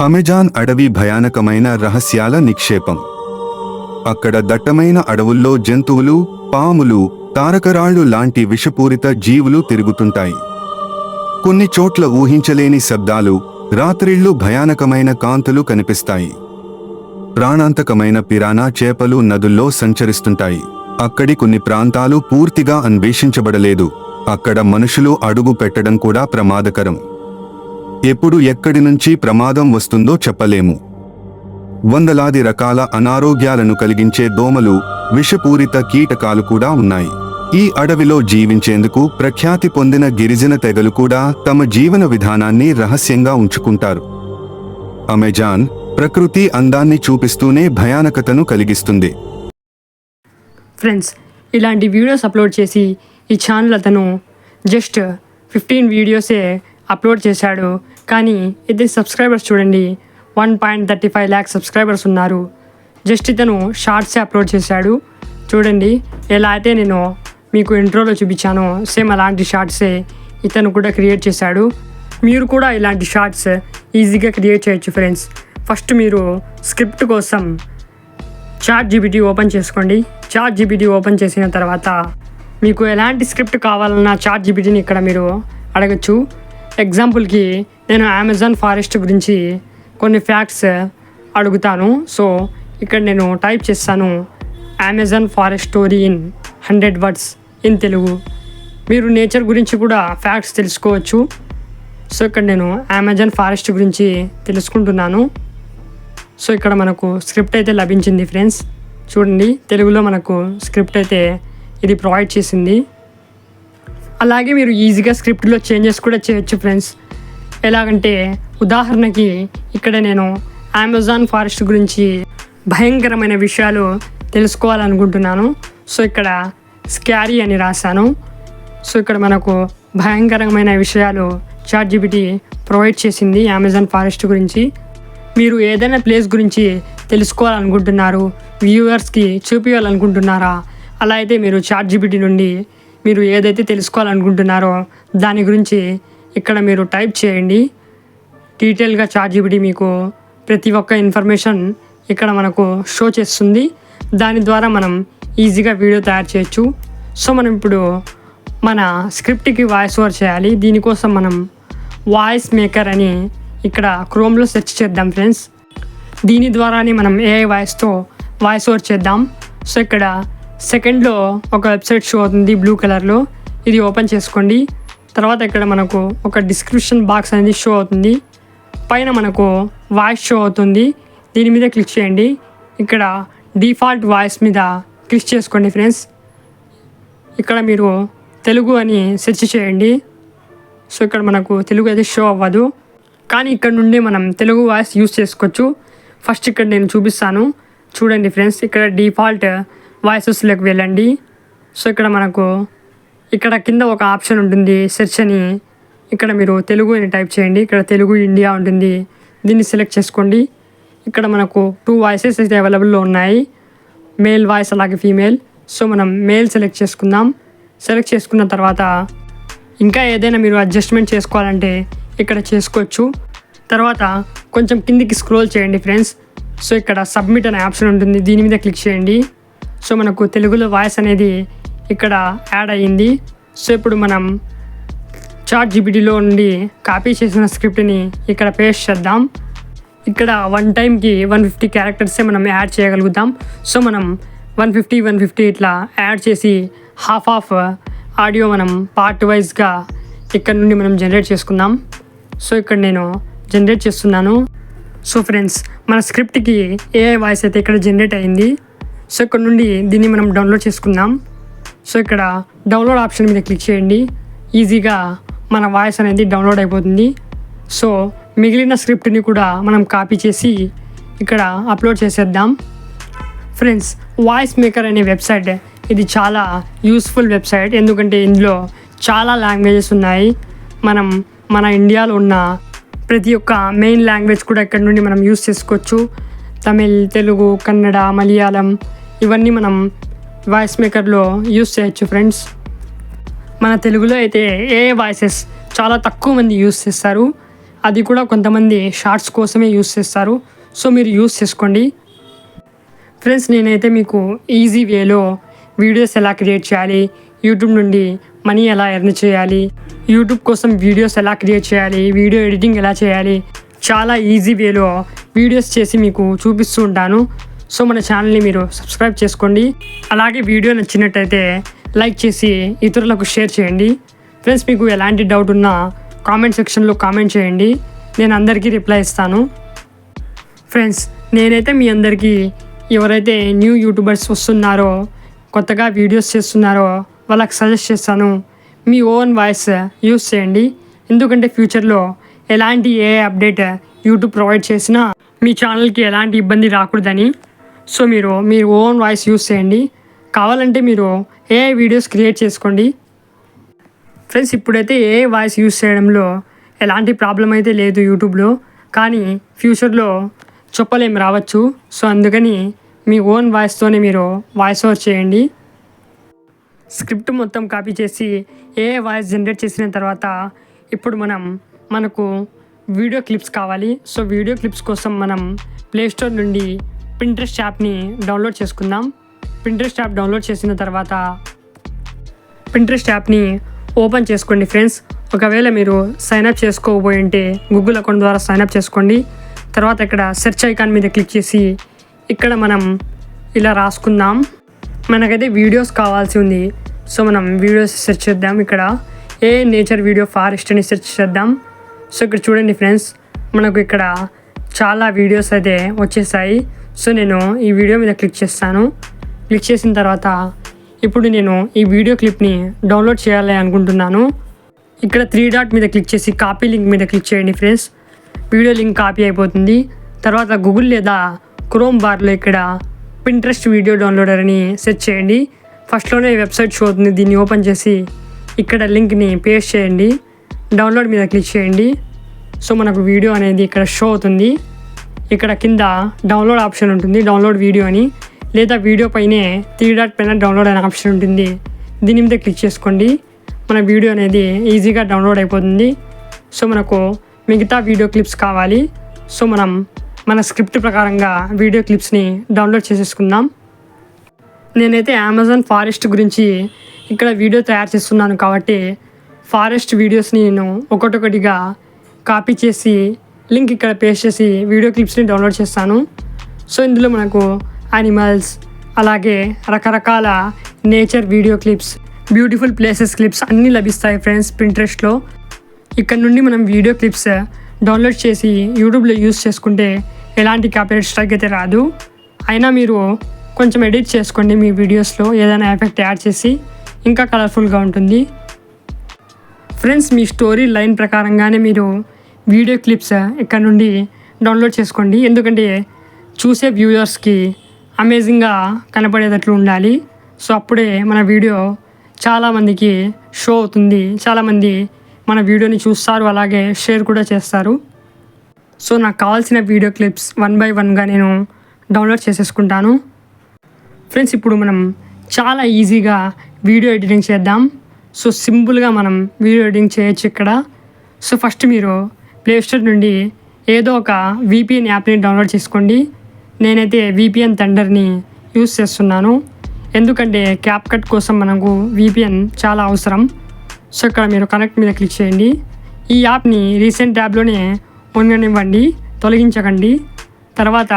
Amazon అడవి భయానకమైన రహస్యాల నిక్షేపం. అక్కడ దట్టమైన అడవుల్లో జంతువులు, పాములు, తారకరాళ్లు లాంటి విషపూరిత జీవులు తిరుగుతుంటాయి. కొన్ని చోట్ల ఊహించలేని శబ్దాలు, రాత్రిళ్లు భయానకమైన కాంతులు కనిపిస్తాయి. ప్రాణాంతకమైన పిరానా చేపలు నదుల్లో సంచరిస్తుంటాయి. అక్కడి కొన్ని ప్రాంతాలు పూర్తిగా అన్వేషించబడలేదు. అక్కడ మనుషులు అడుగు పెట్టడం కూడా ప్రమాదకరం. ఎప్పుడు ఎక్కడి నుంచి ప్రమాదం వస్తుందో చెప్పలేము. వందలాది రకాల అనారోగ్యాలను కలిగించే దోమలు, విషపూరిత కీటకాలు కూడా ఉన్నాయి. ఈ అడవిలో జీవించేందుకు ప్రఖ్యాతి పొందిన గిరిజన తెగలు కూడా తమ జీవన విధానాన్ని రహస్యంగా ఉంచుకుంటారు. అమెజాన్ ప్రకృతి అందాన్ని చూపిస్తూనే భయానకతను కలిగిస్తుంది. ఫ్రెండ్స్, ఇలాంటి వీడియోస్ అప్లోడ్ చేసి ఈ ఛానల్ అతను జస్ట్ 15 వీడియోసే అప్లోడ్ చేశాడు. కానీ ఇతని సబ్స్క్రైబర్స్ చూడండి, 1.35 lakh సబ్స్క్రైబర్స్ ఉన్నారు. జస్ట్ ఇతను షార్ట్సే అప్లోడ్ చేశాడు. చూడండి, ఎలా అయితే నేను మీకు ఇంట్రోలో చూపించానో సేమ్ అలాంటి షార్ట్సే ఇతను కూడా క్రియేట్ చేశాడు. మీరు కూడా ఇలాంటి షార్ట్స్ ఈజీగా క్రియేట్ చేయొచ్చు ఫ్రెండ్స్. ఫస్ట్ మీరు స్క్రిప్ట్ కోసం ChatGPT ఓపెన్ చేసుకోండి. ChatGPT ఓపెన్ చేసిన తర్వాత మీకు ఎలాంటి స్క్రిప్ట్ కావాలన్నా ChatGPTని ఇక్కడ మీరు అడగచ్చు. ఎగ్జాంపుల్కి నేను అమెజాన్ ఫారెస్ట్ గురించి కొన్ని ఫ్యాక్ట్స్ అడుగుతాను. సో ఇక్కడ నేను టైప్ చేస్తాను, Amazon forest story in 100 words in Telugu. మీరు నేచర్ గురించి కూడా ఫ్యాక్ట్స్ తెలుసుకోవచ్చు. సో ఇక్కడ నేను అమెజాన్ ఫారెస్ట్ గురించి తెలుసుకుంటున్నాను. సో ఇక్కడ మనకు స్క్రిప్ట్ అయితే లభించింది ఫ్రెండ్స్. చూడండి, తెలుగులో మనకు స్క్రిప్ట్ అయితే ఇది ప్రొవైడ్ చేసింది. అలాగే మీరు ఈజీగా స్క్రిప్ట్లో చేంజెస్ కూడా చేయొచ్చు ఫ్రెండ్స్. ఎలాగంటే ఉదాహరణకి ఇక్కడ నేను అమెజాన్ ఫారెస్ట్ గురించి భయంకరమైన విషయాలు తెలుసుకోవాలనుకుంటున్నాను. సో ఇక్కడ స్కారీ అని రాశాను. సో ఇక్కడ మనకు భయంకరమైన విషయాలు ChatGPT ప్రొవైడ్ చేసింది అమెజాన్ ఫారెస్ట్ గురించి. మీరు ఏదైనా ప్లేస్ గురించి తెలుసుకోవాలనుకుంటున్నారు, వ్యూవర్స్కి చూపించాలనుకుంటున్నారా? అలా అయితే మీరు ChatGPT నుండి మీరు ఏదైతే తెలుసుకోవాలనుకుంటున్నారో దాని గురించి ఇక్కడ మీరు టైప్ చేయండి. డీటెయిల్గా ChatGPT మీకు ప్రతి ఒక్క ఇన్ఫర్మేషన్ ఇక్కడ మనకు షో చేస్తుంది. దాని ద్వారా మనం ఈజీగా వీడియో తయారు చేయొచ్చు. సో మనం ఇప్పుడు మన స్క్రిప్ట్కి వాయిస్ ఓవర్ చేయాలి. దీనికోసం మనం వాయిస్ మేకర్ అని ఇక్కడ క్రోమ్లో సెర్చ్ చేద్దాం ఫ్రెండ్స్. దీని ద్వారానే మనం AI వాయిస్తో వాయిస్ ఓవర్ చేద్దాం. సో ఇక్కడ సెకండ్లో ఒక వెబ్సైట్ షో అవుతుంది బ్లూ కలర్లో. ఇది ఓపెన్ చేసుకోండి. తర్వాత ఇక్కడ మనకు ఒక డిస్క్రిప్షన్ బాక్స్ అనేది షో అవుతుంది. పైన మనకు వాయిస్ షో అవుతుంది. దీని మీద క్లిక్ చేయండి. ఇక్కడ డిఫాల్ట్ వాయిస్ మీద క్లిక్ చేసుకోండి ఫ్రెండ్స్. ఇక్కడ మీరు తెలుగు అని సెర్చ్ చేయండి. సో ఇక్కడ మనకు తెలుగు అయితే షో అవ్వదు, కానీ ఇక్కడ నుండి మనం తెలుగు వాయిస్ యూస్ చేసుకోవచ్చు. ఫస్ట్ ఇక్కడ నేను చూపిస్తాను చూడండి ఫ్రెండ్స్. ఇక్కడ డిఫాల్ట్ వాయిసెస్లోకి వెళ్ళండి. సో ఇక్కడ మనకు ఇక్కడ కింద ఒక ఆప్షన్ ఉంటుంది సెర్చ్ అని. ఇక్కడ మీరు తెలుగు అని టైప్ చేయండి. ఇక్కడ తెలుగు ఇండియా ఉంటుంది, దీన్ని సెలెక్ట్ చేసుకోండి. ఇక్కడ మనకు 2 వాయిసెస్ అయితే అవైలబుల్లో ఉన్నాయి, మేల్ వాయిస్ అలాగే ఫీమేల్. సో మనం మేల్ సెలెక్ట్ చేసుకుందాం. సెలెక్ట్ చేసుకున్న తర్వాత ఇంకా ఏదైనా మీరు అడ్జస్ట్మెంట్ చేసుకోవాలంటే ఇక్కడ చేసుకోవచ్చు. తర్వాత కొంచెం కిందికి స్క్రోల్ చేయండి ఫ్రెండ్స్. సో ఇక్కడ సబ్మిట్ అనే ఆప్షన్ ఉంటుంది, దీని మీద క్లిక్ చేయండి. సో మనకు తెలుగులో వాయిస్ అనేది ఇక్కడ యాడ్ అయ్యింది. సో ఇప్పుడు మనం ChatGPTలో నుండి కాపీ చేసిన స్క్రిప్ట్ని ఇక్కడ పేస్ట్ చేద్దాం. ఇక్కడ 1 టైంకి 150 క్యారెక్టర్సే మనం యాడ్ చేయగలుగుతాం. సో మనం 150 ఇట్లా యాడ్ చేసి హాఫ్ ఆడియో మనం పార్ట్ వైజ్గా ఇక్కడ నుండి మనం జనరేట్ చేసుకుందాం. సో ఇక్కడ నేను జనరేట్ చేస్తున్నాను. సో ఫ్రెండ్స్, మన స్క్రిప్ట్కి AI వాయిస్ అయితే ఇక్కడ జనరేట్ అయ్యింది. సో ఇక్కడ నుండి దీన్ని మనం డౌన్లోడ్ చేసుకుందాం. సో ఇక్కడ డౌన్లోడ్ ఆప్షన్ మీద క్లిక్ చేయండి. ఈజీగా మన వాయిస్ అనేది డౌన్లోడ్ అయిపోతుంది. సో మిగిలిన స్క్రిప్ట్ని కూడా మనం కాపీ చేసి ఇక్కడ అప్లోడ్ చేసేద్దాం. ఫ్రెండ్స్, వాయిస్ మేకర్ అనే వెబ్సైట్ ఇది చాలా యూస్ఫుల్ వెబ్సైట్. ఎందుకంటే ఇందులో చాలా లాంగ్వేజెస్ ఉన్నాయి. మనం మన ఇండియాలో ఉన్న ప్రతి ఒక్క మెయిన్ లాంగ్వేజ్ కూడా ఇక్కడ నుండి మనం యూస్ చేసుకోవచ్చు. తమిళ్, తెలుగు, కన్నడ, మలయాళం ఇవన్నీ మనం వాయిస్ మేకర్లో యూస్ చేయొచ్చు ఫ్రెండ్స్. మన తెలుగులో అయితే ఏ వాయిసెస్ చాలా తక్కువ మంది యూస్ చేస్తారు. అది కూడా కొంతమంది షార్ట్స్ కోసమే యూస్ చేస్తారు. సో మీరు యూస్ చేసుకోండి. ఫ్రెండ్స్, నేనైతే మీకు ఈజీ వేలో వీడియోస్ ఎలా క్రియేట్ చేయాలి, యూట్యూబ్ నుండి మనీ ఎలా ఎర్న్ చేయాలి, యూట్యూబ్ కోసం వీడియోస్ ఎలా క్రియేట్ చేయాలి, వీడియో ఎడిటింగ్ ఎలా చేయాలి, చాలా ఈజీ వేలో వీడియోస్ చేసి మీకు చూపిస్తూ ఉంటాను. సో మన ఛానల్ని మీరు సబ్స్క్రైబ్ చేసుకోండి. అలాగే వీడియో నచ్చినట్టయితే లైక్ చేసి ఇతరులకు షేర్ చేయండి. ఫ్రెండ్స్, మీకు ఎలాంటి డౌట్ ఉన్నా కామెంట్ సెక్షన్లో కామెంట్ చేయండి, నేను అందరికీ రిప్లై ఇస్తాను. ఫ్రెండ్స్, నేనైతే మీ అందరికీ ఎవరైతే న్యూ యూట్యూబర్స్ వస్తున్నారో, కొత్తగా వీడియోస్ చేస్తున్నారో వాళ్ళకి సజెస్ట్ చేస్తాను, మీ ఓన్ వాయిస్ యూస్ చేయండి. ఎందుకంటే ఫ్యూచర్లో ఎలాంటి ఏ అప్డేట్ యూట్యూబ్ ప్రొవైడ్ చేసినా మీ ఛానల్కి ఎలాంటి ఇబ్బంది రాకూడదని. సో మీరు మీ ఓన్ వాయిస్ యూస్ చేయండి. కావాలంటే మీరు ఏఐ వీడియోస్ క్రియేట్ చేసుకోండి. ఫ్రెండ్స్, ఇప్పుడైతే ఏ వాయిస్ యూస్ చేయడంలో ఎలాంటి ప్రాబ్లం అయితే లేదు యూట్యూబ్లో, కానీ ఫ్యూచర్లో చెప్పలేం రావచ్చు. సో అందుకని మీ ఓన్ వాయిస్తోనే మీరు వాయిస్ ఓవర్ చేయండి. స్క్రిప్ట్ మొత్తం కాపీ చేసి ఏ వాయిస్ జనరేట్ చేసిన తర్వాత ఇప్పుడు మనకు వీడియో క్లిప్స్ కావాలి. సో వీడియో క్లిప్స్ కోసం మనం ప్లేస్టోర్ నుండి పింట్రెస్ట్ యాప్ని డౌన్లోడ్ చేసుకుందాం. పింట్రెస్ట్ యాప్ డౌన్లోడ్ చేసిన తర్వాత పింట్రెస్ట్ యాప్ని ఓపెన్ చేసుకోండి. ఫ్రెండ్స్, ఒకవేళ మీరు సైన్అప్ చేసుకోకపోయి ఉంటే గూగుల్ అకౌంట్ ద్వారా సైన్అప్ చేసుకోండి. తర్వాత ఇక్కడ సెర్చ్ ఐకాన్ మీద క్లిక్ చేసి ఇక్కడ మనం ఇలా రాసుకుందాం. మనకైతే వీడియోస్ కావాల్సి ఉంది. సో మనం వీడియోస్ సెర్చ్ చేద్దాం. ఇక్కడ ఏ నేచర్ వీడియో ఫారెస్ట్ అని సెర్చ్ చేద్దాం. సో ఇక్కడ చూడండి ఫ్రెండ్స్, మనకు ఇక్కడ చాలా వీడియోస్ అయితే వచ్చేసాయి. సో నేను ఈ వీడియో మీద క్లిక్ చేస్తాను. క్లిక్ చేసిన తర్వాత ఇప్పుడు నేను ఈ వీడియో క్లిప్ని డౌన్లోడ్ చేయాలి అనుకుంటున్నాను. ఇక్కడ 3 డాట్ మీద క్లిక్ చేసి కాపీ లింక్ మీద క్లిక్ చేయండి ఫ్రెండ్స్. వీడియో లింక్ కాపీ అయిపోతుంది. తర్వాత గూగుల్ లేదా క్రోమ్ బార్లో ఇక్కడ పింట్రెస్ట్ వీడియో డౌన్లోడర్ అని సెర్చ్ చేయండి. ఫస్ట్లోనే వెబ్సైట్ షో అవుతుంది. దీన్ని ఓపెన్ చేసి ఇక్కడ లింక్ని పేస్ట్ చేయండి. డౌన్లోడ్ మీద క్లిక్ చేయండి. సో మనకు వీడియో అనేది ఇక్కడ షో అవుతుంది. ఇక్కడ కింద డౌన్లోడ్ ఆప్షన్ ఉంటుంది, డౌన్లోడ్ వీడియో అని, లేదా వీడియో పైనే 3 డాట్ పైన డౌన్లోడ్ అనే ఆప్షన్ ఉంటుంది. దీని మీద క్లిక్ చేసుకోండి. మన వీడియో అనేది ఈజీగా డౌన్లోడ్ అయిపోతుంది. సో మనకు మిగతా వీడియో క్లిప్స్ కావాలి. సో మన స్క్రిప్ట్ ప్రకారంగా వీడియో క్లిప్స్ని డౌన్లోడ్ చేసేసుకుందాం. నేనైతే అమెజాన్ ఫారెస్ట్ గురించి ఇక్కడ వీడియో తయారు చేస్తున్నాను కాబట్టి ఫారెస్ట్ వీడియోస్ని నేను ఒకటొకటిగా కాపీ చేసి లింక్ ఇక్కడ పేస్ట్ చేసి వీడియో క్లిప్స్ని డౌన్లోడ్ చేస్తాను. సో ఇందులో మనకు యానిమల్స్, అలాగే రకరకాల nature video clips, beautiful places clips అన్నీ లభిస్తాయి ఫ్రెండ్స్ పింట్రెస్ట్లో. ఇక్కడ నుండి మనం వీడియో క్లిప్స్ డౌన్లోడ్ చేసి యూట్యూబ్లో యూస్ చేసుకుంటే ఎలాంటి కాపీరైట్ స్ట్రైక్ అయితే రాదు. అయినా మీరు కొంచెం ఎడిట్ చేసుకోండి మీ వీడియోస్లో, ఏదైనా ఎఫెక్ట్ యాడ్ చేసి ఇంకా కలర్ఫుల్గా ఉంటుంది. ఫ్రెండ్స్, మీ స్టోరీ లైన్ ప్రకారంగానే మీరు వీడియో క్లిప్స్ ఇక్కడ నుండి డౌన్లోడ్ చేసుకోండి. ఎందుకంటే చూసే వ్యూయర్స్కి అమేజింగ్గా కనపడేటట్లు ఉండాలి. సో అప్పుడే మన వీడియో చాలామందికి షో అవుతుంది, చాలామంది మన వీడియోని చూస్తారు, అలాగే షేర్ కూడా చేస్తారు. సో నాకు కావాల్సిన వీడియో క్లిప్స్ 1 by 1గా నేను డౌన్లోడ్ చేసేసుకుంటాను. ఫ్రెండ్స్, ఇప్పుడు మనం చాలా ఈజీగా వీడియో ఎడిటింగ్ చేద్దాం. సో సింపుల్గా మనం వీడియో ఎడిటింగ్ చేయొచ్చు ఇక్కడ. సో ఫస్ట్ మీరు ప్లేస్టోర్ నుండి ఏదో ఒక VPN యాప్ని డౌన్లోడ్ చేసుకోండి. నేనైతే VPN థండర్ని యూస్ చేస్తున్నాను. ఎందుకంటే క్యాప్కట్ కోసం మనకు VPN చాలా అవసరం. సో ఇక్కడ మీరు కనెక్ట్ మీద క్లిక్ చేయండి. ఈ యాప్ని రీసెంట్ ట్యాబ్లోనే ఉండనివ్వండి, తొలగించకండి. తర్వాత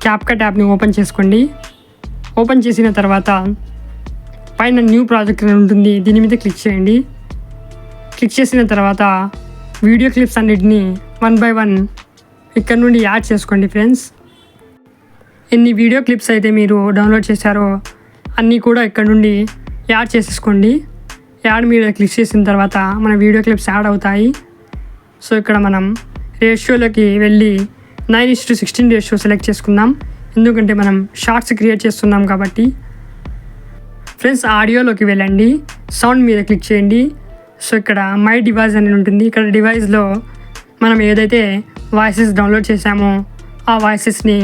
క్యాప్కట్ యాప్ని ఓపెన్ చేసుకోండి. ఓపెన్ చేసిన తర్వాత పైన న్యూ ప్రాజెక్ట్ అని ఉంటుంది, దీని మీద క్లిక్ చేయండి. క్లిక్ చేసిన తర్వాత వీడియో క్లిప్స్ అన్నిటిని 1 by 1 ఇక్కడ నుండి యాడ్ చేసుకోండి ఫ్రెండ్స్. ఎన్ని వీడియో క్లిప్స్ అయితే మీరు డౌన్లోడ్ చేశారో అన్నీ కూడా ఇక్కడ నుండి యాడ్ చేసేసుకోండి. యాడ్ మీద క్లిక్ చేసిన తర్వాత మన వీడియో క్లిప్స్ యాడ్ అవుతాయి. సో ఇక్కడ మనం రేషియోలోకి వెళ్ళి 9:16 రేషియో సెలెక్ట్ చేసుకుందాం. ఎందుకంటే మనం షార్ట్స్ క్రియేట్ చేస్తున్నాం కాబట్టి. ఫ్రెండ్స్, ఆడియోలోకి వెళ్ళండి, సౌండ్ మీద క్లిక్ చేయండి. సో ఇక్కడ మై డివైస్ అని ఉంటుంది. ఇక్కడ డివైస్లో మనం ఏదైతే వాయిసెస్ డౌన్లోడ్ చేసామో ఆ వాయిసెస్ని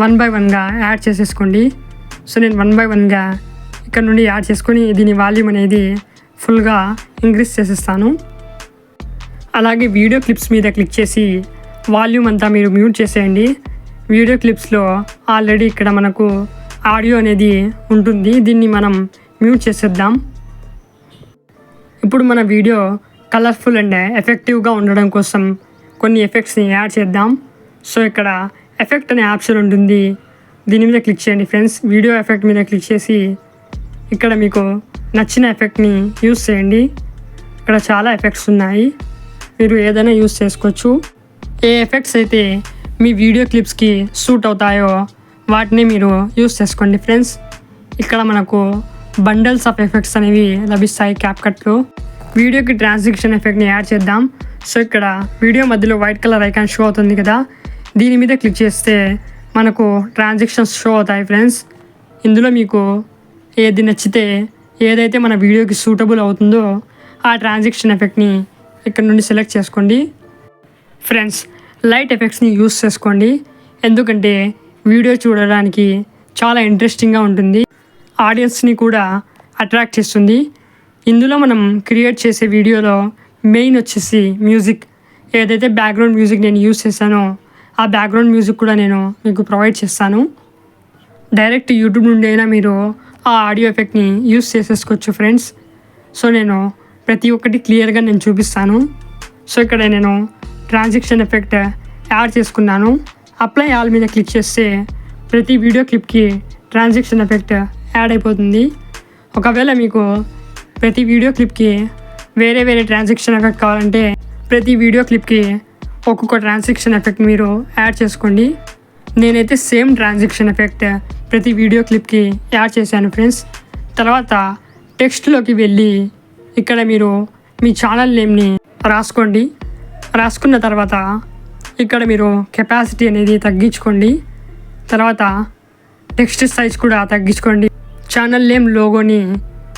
1 by 1గా యాడ్ చేసేసుకోండి. సో నేను 1 by 1గా ఇక్కడ నుండి యాడ్ చేసుకొని దీని వాల్యూమ్ అనేది ఫుల్గా ఇంక్రీజ్ చేసేస్తాను. అలాగే వీడియో క్లిప్స్ మీద క్లిక్ చేసి వాల్యూమ్ అంతా మీరు మ్యూట్ చేసేయండి. వీడియో క్లిప్స్లో ఆల్రెడీ ఇక్కడ మనకు ఆడియో అనేది ఉంటుంది, దీన్ని మనం మ్యూట్ చేసేద్దాం. ఇప్పుడు మన వీడియో కలర్ఫుల్ అండ్ ఎఫెక్టివ్గా ఉండడం కోసం కొన్ని ఎఫెక్ట్స్ని యాడ్ చేద్దాం. సో ఇక్కడ ఎఫెక్ట్ అనే ఆప్షన్ ఉంటుంది, దీని మీద క్లిక్ చేయండి ఫ్రెండ్స్. వీడియో ఎఫెక్ట్ మీద క్లిక్ చేసి ఇక్కడ మీకు నచ్చిన ఎఫెక్ట్ని యూస్ చేయండి. ఇక్కడ చాలా ఎఫెక్ట్స్ ఉన్నాయి, మీరు ఏదైనా యూస్ చేసుకోవచ్చు. ఏ ఎఫెక్ట్స్ అయితే మీ వీడియో క్లిప్స్కి సూట్ అవుతాయో వాటిని మీరు యూస్ చేసుకోండి ఫ్రెండ్స్. ఇక్కడ మనకు బండల్స్ ఆఫ్ ఎఫెక్ట్స్ అనేవి లభిస్తాయి క్యాప్కట్లో. వీడియోకి ట్రాన్సిషన్ ఎఫెక్ట్ని యాడ్ చేద్దాం. సో ఇక్కడ వీడియో మధ్యలో వైట్ కలర్ ఐకాన్ షో అవుతుంది కదా, దీని మీద క్లిక్ చేస్తే మనకు ట్రాన్సిషన్స్ షో అవుతాయి ఫ్రెండ్స్. ఇందులో మీకు ఏది నచ్చితే, ఏదైతే మన వీడియోకి సూటబుల్ అవుతుందో ఆ ట్రాన్సిషన్ ఎఫెక్ట్ని ఇక్కడ నుండి సెలెక్ట్ చేసుకోండి. ఫ్రెండ్స్, లైట్ ఎఫెక్ట్స్ని యూస్ చేసుకోండి, ఎందుకంటే వీడియో చూడడానికి చాలా ఇంట్రెస్టింగ్గా ఉంటుంది, ఆడియన్స్ని కూడా అట్రాక్ట్ చేస్తుంది. ఇందులో మనం క్రియేట్ చేసే వీడియోలో మెయిన్ వచ్చేసి మ్యూజిక్, ఏదైతే బ్యాక్గ్రౌండ్ మ్యూజిక్ నేను యూస్ చేశానో ఆ బ్యాక్గ్రౌండ్ మ్యూజిక్ కూడా నేను మీకు ప్రొవైడ్ చేస్తాను. డైరెక్ట్ యూట్యూబ్ నుండి అయినా మీరు ఆ ఆడియో ఎఫెక్ట్ని యూస్ చేసేసుకోవచ్చు ఫ్రెండ్స్. సో నేను ప్రతి ఒక్కటి క్లియర్గా నేను చూపిస్తాను. సో ఇక్కడ నేను ట్రాన్సిషన్ ఎఫెక్ట్ యాడ్ చేసుకున్నాను. అప్లై ఆల్ మీద క్లిక్ చేస్తే ప్రతి వీడియో క్లిప్కి ట్రాన్సిషన్ ఎఫెక్ట్ యాడ్ అయిపోతుంది. ఒకవేళ మీకు ప్రతి వీడియో క్లిప్కి వేరే వేరే ట్రాన్సిషన్ ఎఫెక్ట్ కావాలంటే ప్రతి వీడియో క్లిప్కి ఒక్కొక్క ట్రాన్సిషన్ ఎఫెక్ట్ మీరు యాడ్ చేసుకోండి. నేనైతే సేమ్ ట్రాన్సిషన్ ఎఫెక్ట్ ప్రతి వీడియో క్లిప్కి యాడ్ చేశాను ఫ్రెండ్స్. తర్వాత టెక్స్ట్లోకి వెళ్ళి ఇక్కడ మీరు మీ ఛానల్ నేమ్ని రాసుకోండి. రాసుకున్న తర్వాత ఇక్కడ మీరు కెపాసిటీ అనేది తగ్గించుకోండి. తర్వాత టెక్స్ట్ సైజ్ కూడా తగ్గించుకోండి. ఛానల్ నేమ్ లోగోని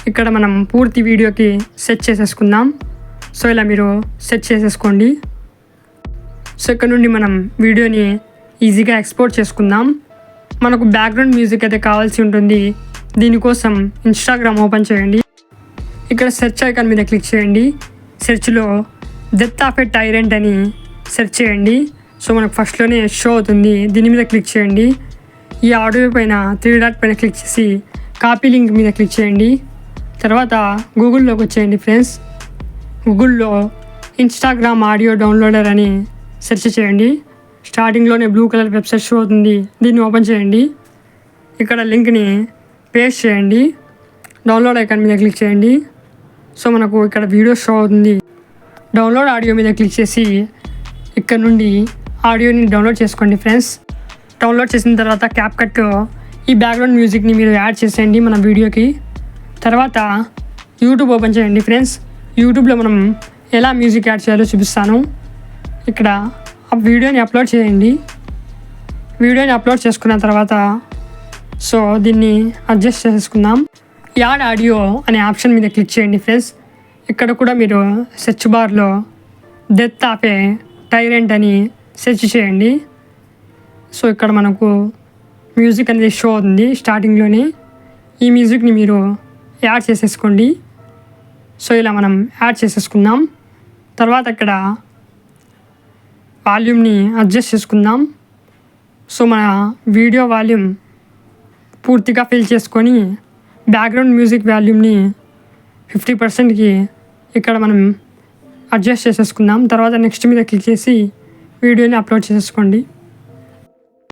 ఇక్కడ మనం పూర్తి వీడియోకి సెట్ చేసేసుకుందాం. సో ఇలా మీరు సెట్ చేసేసుకోండి. సో ఇక్కడ నుండి మనం వీడియోని ఈజీగా ఎక్స్పోర్ట్ చేసుకుందాం. మనకు బ్యాక్గ్రౌండ్ మ్యూజిక్ అయితే కావాల్సి ఉంటుంది. దీనికోసం ఇన్స్టాగ్రామ్ ఓపెన్ చేయండి. ఇక్కడ సెర్చ్ ఐకాన్ మీద క్లిక్ చేయండి. సెర్చ్లో డెత్ ఆఫ్ ఎ టైరెంట్ అని సెర్చ్ చేయండి. సో మనకు ఫస్ట్లోనే షో అవుతుంది, దీని మీద క్లిక్ చేయండి. ఈ ఆడియో పైన 3 డాట్ పైన క్లిక్ చేసి కాపీ లింక్ మీద క్లిక్ చేయండి. తర్వాత గూగుల్లోకి వచ్చేయండి ఫ్రెండ్స్. గూగుల్లో ఇన్స్టాగ్రామ్ ఆడియో డౌన్లోడర్ అని సెర్చ్ చేయండి. స్టార్టింగ్లోనే బ్లూ కలర్ వెబ్సైట్ షో అవుతుంది, దీన్ని ఓపెన్ చేయండి. ఇక్కడ లింక్ని పేస్ట్ చేయండి. డౌన్లోడ్ ఐకాన్ మీద క్లిక్ చేయండి. సో మనకు ఇక్కడ వీడియో షో అవుతుంది. డౌన్లోడ్ ఆడియో మీద క్లిక్ చేసి ఇక్కడ నుండి ఆడియోని డౌన్లోడ్ చేసుకోండి ఫ్రెండ్స్. డౌన్లోడ్ చేసిన తర్వాత క్యాప్కట్లో ఈ బ్యాక్గ్రౌండ్ మ్యూజిక్ని మీరు యాడ్ చేసేయండి మన వీడియోకి. తర్వాత యూట్యూబ్ ఓపెన్ చేయండి ఫ్రెండ్స్. యూట్యూబ్లో మనం ఎలా మ్యూజిక్ యాడ్ చేయాలో చూపిస్తాను. ఇక్కడ ఆ వీడియోని అప్లోడ్ చేయండి. వీడియోని అప్లోడ్ చేసుకున్న తర్వాత సో దీన్ని అడ్జస్ట్ చేసుకుందాం. యాడ్ ఆడియో అనే ఆప్షన్ మీద క్లిక్ చేయండి ఫ్రెండ్స్. ఇక్కడ కూడా మీరు సెర్చ్ బార్లో డెత్ ఆఫ్ ఏ టైరెంట్ అని సెర్చ్ చేయండి. సో ఇక్కడ మనకు మ్యూజిక్ అనేది షో అవుతుంది స్టార్టింగ్లోనే. ఈ మ్యూజిక్ని మీరు యాడ్ చేసేసుకోండి. సో ఇలా మనం యాడ్ చేసేసుకుందాం. తర్వాత ఇక్కడ వాల్యూమ్ని అడ్జస్ట్ చేసుకుందాం. సో మన వీడియో వాల్యూమ్ పూర్తిగా ఫిల్ చేసుకొని బ్యాక్గ్రౌండ్ మ్యూజిక్ వాల్యూమ్ని 50%కి ఇక్కడ మనం అడ్జస్ట్ చేసేసుకుందాం. తర్వాత నెక్స్ట్ మీద క్లిక్ చేసి వీడియోని అప్లోడ్ చేసేసుకోండి.